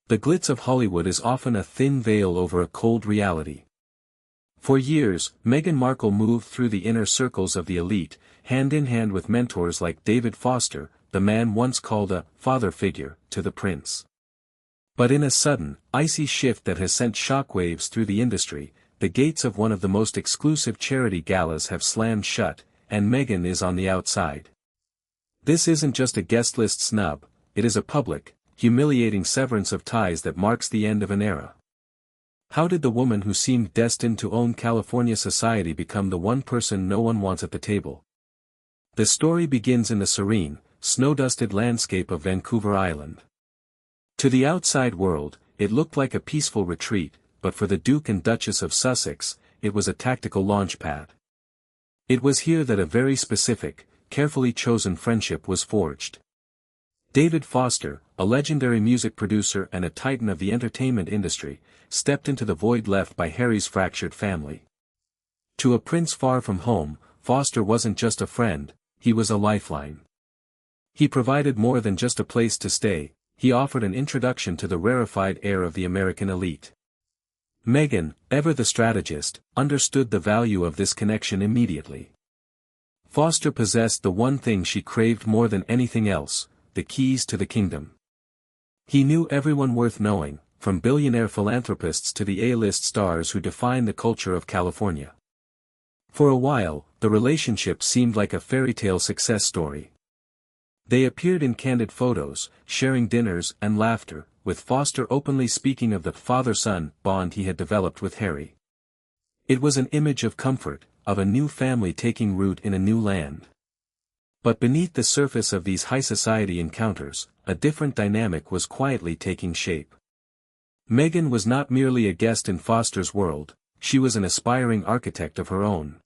The glitz of Hollywood is often a thin veil over a cold reality. For years, Meghan Markle moved through the inner circles of the elite, hand in hand with mentors like David Foster, the man once called a father figure to the prince. But in a sudden, icy shift that has sent shockwaves through the industry, the gates of one of the most exclusive charity galas have slammed shut, and Meghan is on the outside. This isn't just a guest list snub, it is a public, humiliating severance of ties that marks the end of an era. How did the woman who seemed destined to own California society become the one person no one wants at the table? The story begins in the serene, snow-dusted landscape of Vancouver Island. To the outside world, it looked like a peaceful retreat, but for the Duke and Duchess of Sussex, it was a tactical launchpad. It was here that a very specific, carefully chosen friendship was forged. David Foster, a legendary music producer and a titan of the entertainment industry, stepped into the void left by Harry's fractured family. To a prince far from home, Foster wasn't just a friend, he was a lifeline. He provided more than just a place to stay, he offered an introduction to the rarefied air of the American elite. Meghan, ever the strategist, understood the value of this connection immediately. Foster possessed the one thing she craved more than anything else, the keys to the kingdom. He knew everyone worth knowing, from billionaire philanthropists to the A-list stars who define the culture of California. For a while, the relationship seemed like a fairy tale success story. They appeared in candid photos, sharing dinners and laughter, with Foster openly speaking of the father-son bond he had developed with Harry. It was an image of comfort, of a new family taking root in a new land. But beneath the surface of these high society encounters, a different dynamic was quietly taking shape. Meghan was not merely a guest in Foster's world, she was an aspiring architect of her own.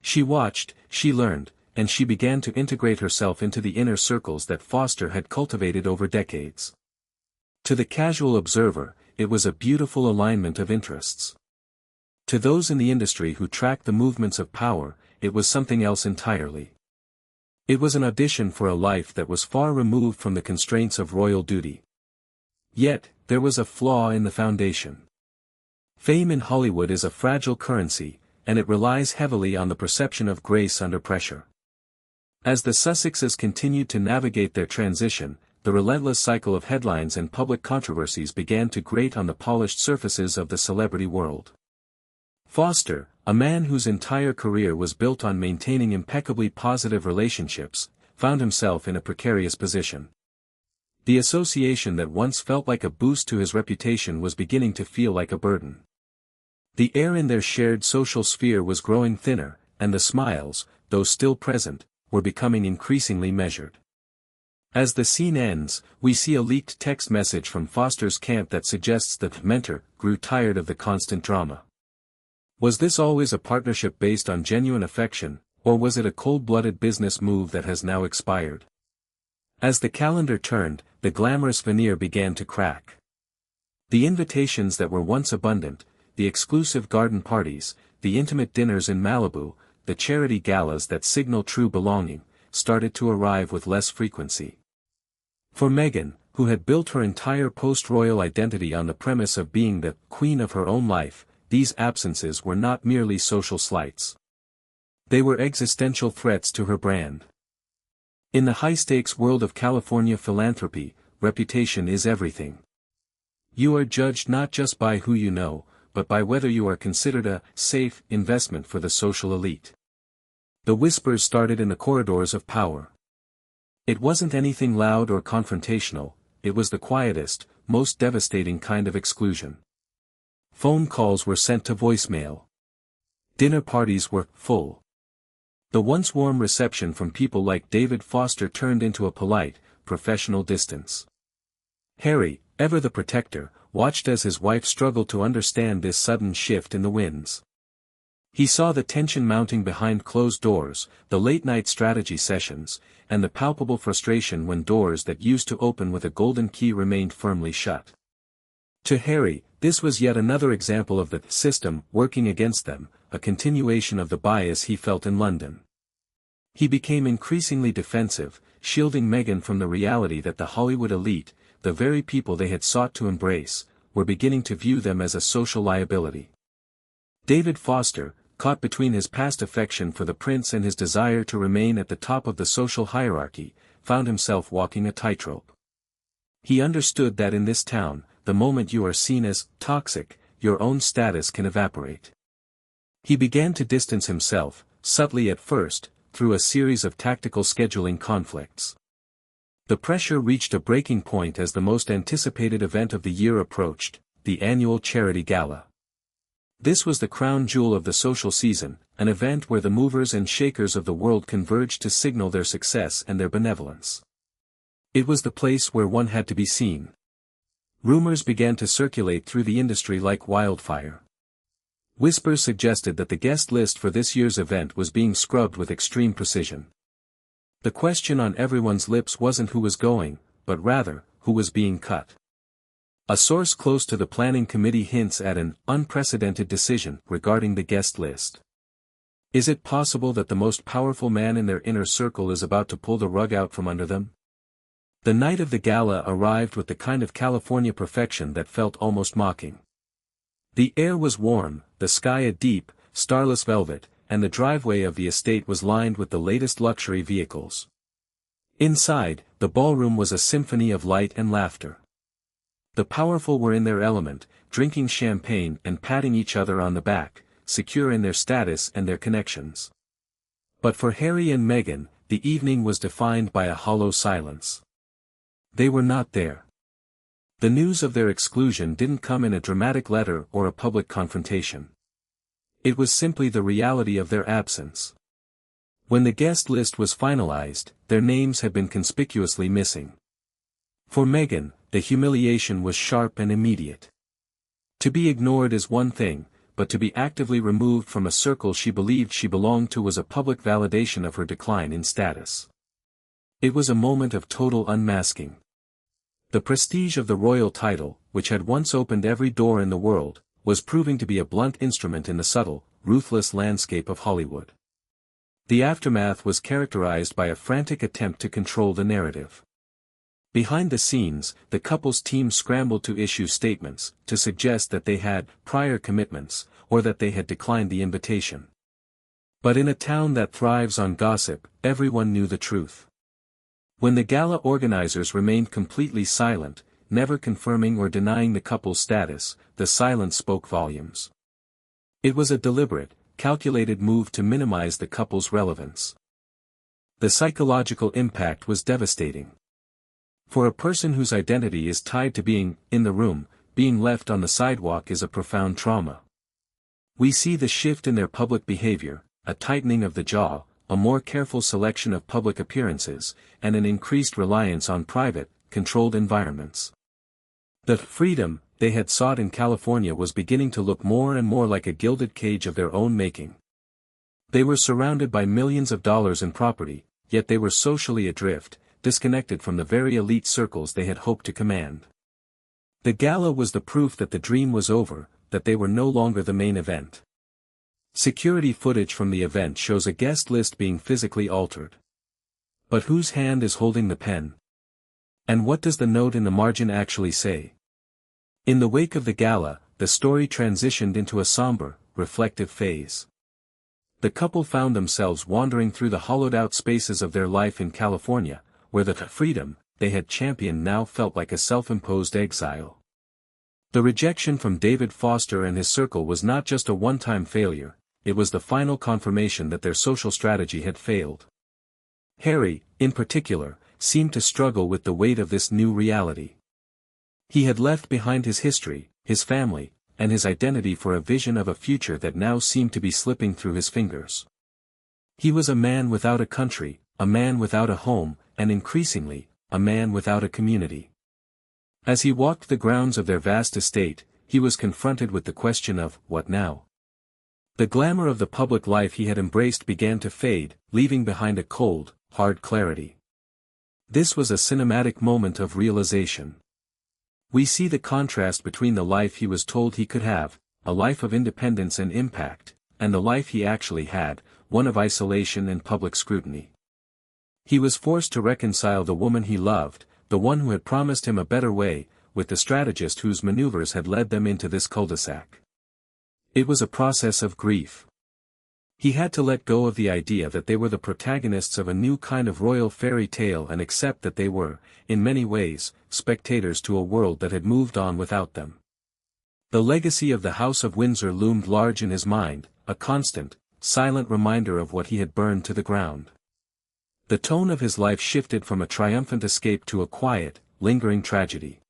She watched, she learned, and she began to integrate herself into the inner circles that Foster had cultivated over decades. To the casual observer, it was a beautiful alignment of interests. To those in the industry who tracked the movements of power, it was something else entirely. It was an audition for a life that was far removed from the constraints of royal duty. Yet, there was a flaw in the foundation. Fame in Hollywood is a fragile currency, and it relies heavily on the perception of grace under pressure. As the Sussexes continued to navigate their transition, the relentless cycle of headlines and public controversies began to grate on the polished surfaces of the celebrity world. Foster, a man whose entire career was built on maintaining impeccably positive relationships, found himself in a precarious position. The association that once felt like a boost to his reputation was beginning to feel like a burden. The air in their shared social sphere was growing thinner, and the smiles, though still present, were becoming increasingly measured. As the scene ends, we see a leaked text message from Foster's camp that suggests that the mentor grew tired of the constant drama. Was this always a partnership based on genuine affection, or was it a cold-blooded business move that has now expired? As the calendar turned, the glamorous veneer began to crack. The invitations that were once abundant, the exclusive garden parties, the intimate dinners in Malibu, the charity galas that signal true belonging, started to arrive with less frequency. For Meghan, who had built her entire post-royal identity on the premise of being the queen of her own life, these absences were not merely social slights. They were existential threats to her brand. In the high-stakes world of California philanthropy, reputation is everything. You are judged not just by who you know, but by whether you are considered a safe investment for the social elite. The whispers started in the corridors of power. It wasn't anything loud or confrontational, it was the quietest, most devastating kind of exclusion. Phone calls were sent to voicemail. Dinner parties were full. The once warm reception from people like David Foster turned into a polite, professional distance. Harry, ever the protector, watched as his wife struggled to understand this sudden shift in the winds. He saw the tension mounting behind closed doors, the late-night strategy sessions, and the palpable frustration when doors that used to open with a golden key remained firmly shut. To Harry, this was yet another example of the system working against them, a continuation of the bias he felt in London. He became increasingly defensive, shielding Meghan from the reality that the Hollywood elite, the very people they had sought to embrace, were beginning to view them as a social liability. David Foster, caught between his past affection for the prince and his desire to remain at the top of the social hierarchy, found himself walking a tightrope. He understood that in this town, the moment you are seen as toxic, your own status can evaporate. He began to distance himself, subtly at first, through a series of tactical scheduling conflicts. The pressure reached a breaking point as the most anticipated event of the year approached, the annual charity gala. This was the crown jewel of the social season, an event where the movers and shakers of the world converged to signal their success and their benevolence. It was the place where one had to be seen. Rumors began to circulate through the industry like wildfire. Whispers suggested that the guest list for this year's event was being scrubbed with extreme precision. The question on everyone's lips wasn't who was going, but rather, who was being cut. A source close to the planning committee hints at an unprecedented decision regarding the guest list. Is it possible that the most powerful man in their inner circle is about to pull the rug out from under them? The night of the gala arrived with the kind of California perfection that felt almost mocking. The air was warm, the sky a deep, starless velvet, and the driveway of the estate was lined with the latest luxury vehicles. Inside, the ballroom was a symphony of light and laughter. The powerful were in their element, drinking champagne and patting each other on the back, secure in their status and their connections. But for Harry and Meghan, the evening was defined by a hollow silence. They were not there. The news of their exclusion didn't come in a dramatic letter or a public confrontation. It was simply the reality of their absence. When the guest list was finalized, their names had been conspicuously missing. For Meghan, the humiliation was sharp and immediate. To be ignored is one thing, but to be actively removed from a circle she believed she belonged to was a public validation of her decline in status. It was a moment of total unmasking. The prestige of the royal title, which had once opened every door in the world, was proving to be a blunt instrument in the subtle, ruthless landscape of Hollywood. The aftermath was characterized by a frantic attempt to control the narrative. Behind the scenes, the couple's team scrambled to issue statements, to suggest that they had prior commitments, or that they had declined the invitation. But in a town that thrives on gossip, everyone knew the truth. When the gala organizers remained completely silent, never confirming or denying the couple's status, the silence spoke volumes. It was a deliberate, calculated move to minimize the couple's relevance. The psychological impact was devastating. For a person whose identity is tied to being in the room, being left on the sidewalk is a profound trauma. We see the shift in their public behavior, a tightening of the jaw, a more careful selection of public appearances, and an increased reliance on private, controlled environments. The freedom they had sought in California was beginning to look more and more like a gilded cage of their own making. They were surrounded by millions of dollars in property, yet they were socially adrift, disconnected from the very elite circles they had hoped to command. The gala was the proof that the dream was over, that they were no longer the main event. Security footage from the event shows a guest list being physically altered. But whose hand is holding the pen? And what does the note in the margin actually say? In the wake of the gala, the story transitioned into a somber, reflective phase. The couple found themselves wandering through the hollowed-out spaces of their life in California, where the freedom they had championed now felt like a self-imposed exile. The rejection from David Foster and his circle was not just a one-time failure, it was the final confirmation that their social strategy had failed. Harry, in particular, seemed to struggle with the weight of this new reality. He had left behind his history, his family, and his identity for a vision of a future that now seemed to be slipping through his fingers. He was a man without a country, a man without a home, and increasingly, a man without a community. As he walked the grounds of their vast estate, he was confronted with the question of, what now? The glamour of the public life he had embraced began to fade, leaving behind a cold, hard clarity. This was a cinematic moment of realization. We see the contrast between the life he was told he could have, a life of independence and impact, and the life he actually had, one of isolation and public scrutiny. He was forced to reconcile the woman he loved, the one who had promised him a better way, with the strategist whose maneuvers had led them into this cul-de-sac. It was a process of grief. He had to let go of the idea that they were the protagonists of a new kind of royal fairy tale and accept that they were, in many ways, spectators to a world that had moved on without them. The legacy of the House of Windsor loomed large in his mind, a constant, silent reminder of what he had burned to the ground. The tone of his life shifted from a triumphant escape to a quiet, lingering tragedy.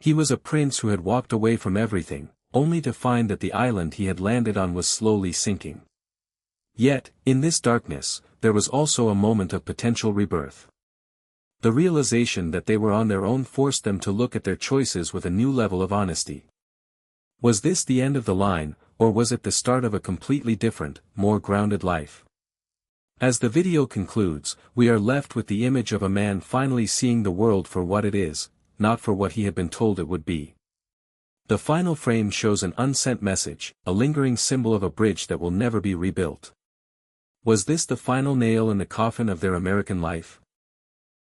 He was a prince who had walked away from everything, only to find that the island he had landed on was slowly sinking. Yet, in this darkness, there was also a moment of potential rebirth. The realization that they were on their own forced them to look at their choices with a new level of honesty. Was this the end of the line, or was it the start of a completely different, more grounded life? As the video concludes, we are left with the image of a man finally seeing the world for what it is, not for what he had been told it would be. The final frame shows an unsent message, a lingering symbol of a bridge that will never be rebuilt. Was this the final nail in the coffin of their American life?